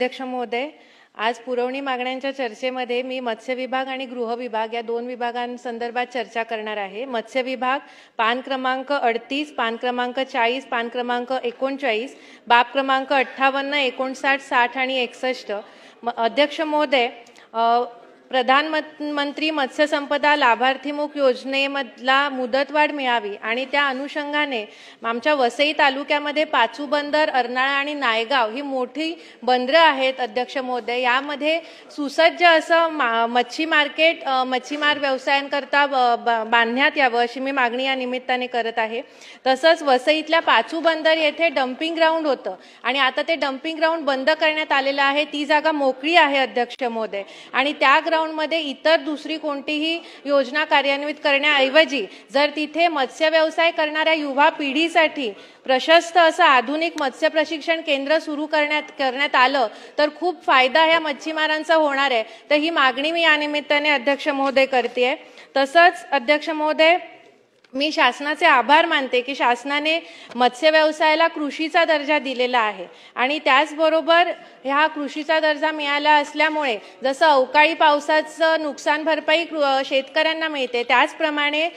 अध्यक्ष महोदय, आज पुरवणी मागण्यांच्या चर्चेमध्ये मी मत्स्य विभाग आणि गृह विभाग या दोन विभागांसंदर्भात चर्चा करणार आहे। मत्स्य विभाग पान क्रमांक 38, पान क्रमांक 40, पान क्रमांक 39, बाब क्रमांक 58, 59, 60 आणि 61। अध्यक्ष महोदय, प्रधानमंत्री मत्स्य संपदा लाभार्थीमुख योजनेमधला मुदतवाढ मिळावी आणि त्या अनुषंगाने आमच्या वसई तालुक्यामध्ये पाचू बंदर, अर्नाळा आणि नायगाव ही मोठी बंदरं आहेत। अध्यक्ष महोदय, यामध्ये सुसज्ज असं मच्छी मार्केट मच्छीमार व्यवसायांकरता बांधण्यात यावं अशी मी मागणी या निमित्ताने करत आहे। तसंच वसईतल्या पाचू बंदर येथे डम्पिंग ग्राउंड होतं आणि आता ते डम्पिंग ग्राउंड बंद करण्यात आलेलं आहे। ती जागा मोकळी आहे अध्यक्ष महोदय, आणि त्या मध्ये इतर दुसरी कोणतीही योजना कार्यान्वित करण्याऐवजी जर तिथे मत्स्य व्यवसाय करणाऱ्या युवा पिढीसाठी प्रशस्त असं आधुनिक मत्स्य प्रशिक्षण केंद्र सुरू करण्यात आलं तर खूप फायदा ह्या मच्छीमारांचा होणार आहे। तर ही मागणी मी या निमित्ताने अध्यक्ष महोदय करते। तसंच अध्यक्ष महोदय, मी शासनाचे आभार मानते की शासनाने मत्स्य व्यवसायाला कृषीचा दर्जा दिलेला आहे आणि त्याचबरोबर ह्या कृषीचा दर्जा मिळाला असल्यामुळे जसं अवकाळी पावसाचं नुकसान भरपाई शेतकऱ्यांना मिळते, त्याचप्रमाणे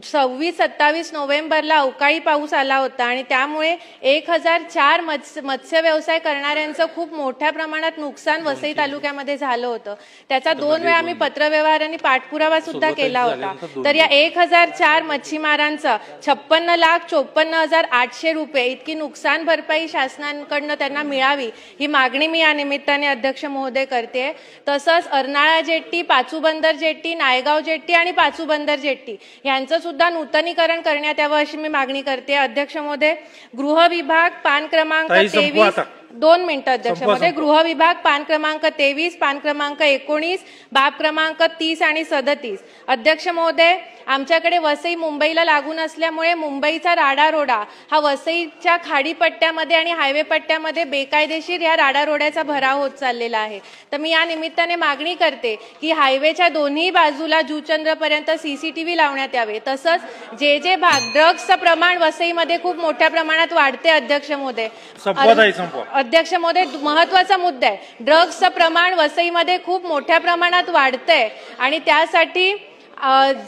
26-27 नोव्हेंबरला अवकाळी पाऊस आला होता आणि त्यामुळे 1004 मत्स्य व्यवसाय करणाऱ्यांचं खूप मोठ्या प्रमाणात नुकसान वसई तालुक्यामध्ये झालं होतं। त्याचा 2 वेळा आम्ही पत्रव्यवहारांनी पाठपुरावा सुद्धा केला होता। तर या 1004 मच्छीमारांचा 56,54,800 रुपये इतकी नुकसान भरपाई शासनाकडनं त्यांना मिळावी ही मागणी मी या निमित्ताने अध्यक्ष महोदय करते। तसंच अर्नाळा जेट्टी, पाचू बंदर जेट्टी, नायगाव जेट्टी आणि पाचू बंदर जेट्टी यांचं सुद्धा नूतनीकरण करण्यात यावं अशी मी मागणी करते। अध्यक्ष महोदय, गृह विभाग पान क्रमांक 23 2 मिनिटं अध्यक्ष महोदय, गृह विभाग पान क्रमांक 23, पान क्रमांक 19, बाब क्रमांक 30 आणि 37। अध्यक्ष महोदय, आमच्याकडे वसई मुंबईला लागून असल्यामुळे मुंबईचा राडारोडा हा वसईच्या खाडीपट्ट्यामध्ये आणि हायवे पट्ट्यामध्ये बेकायदेशीर या राडारोड्याचा भराव होत चाललेला आहे। तर मी या निमित्ताने मागणी करते की हायवेच्या दोन्ही बाजूला जुचंद्रपर्यंत CCTV लावण्यात यावे। तसंच जे भाग ड्रग्सचं प्रमाण वसईमध्ये खूप मोठ्या प्रमाणात वाढते अध्यक्ष महोदय, अध्यक्ष महोदय, महत्वाचा मुद्दा आहे, ड्रग्सचं प्रमाण वसईमध्ये खूप मोठ्या प्रमाणात वाढतंय आणि त्यासाठी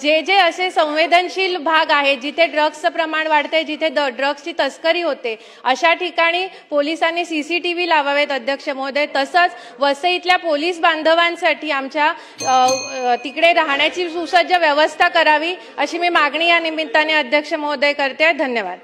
जे असे संवेदनशील भाग आहेत जिथे ड्रग्सचं प्रमाण वाढतंय, जिथे ड्रग्सची तस्करी होते, अशा ठिकाणी पोलिसांनी CCTV लावावेत अध्यक्ष महोदय। तसंच वसईतल्या पोलीस बांधवांसाठी आमच्या तिकडे राहण्याची सुसज्ज व्यवस्था करावी अशी मी मागणी या निमित्ताने अध्यक्ष महोदय करते। धन्यवाद।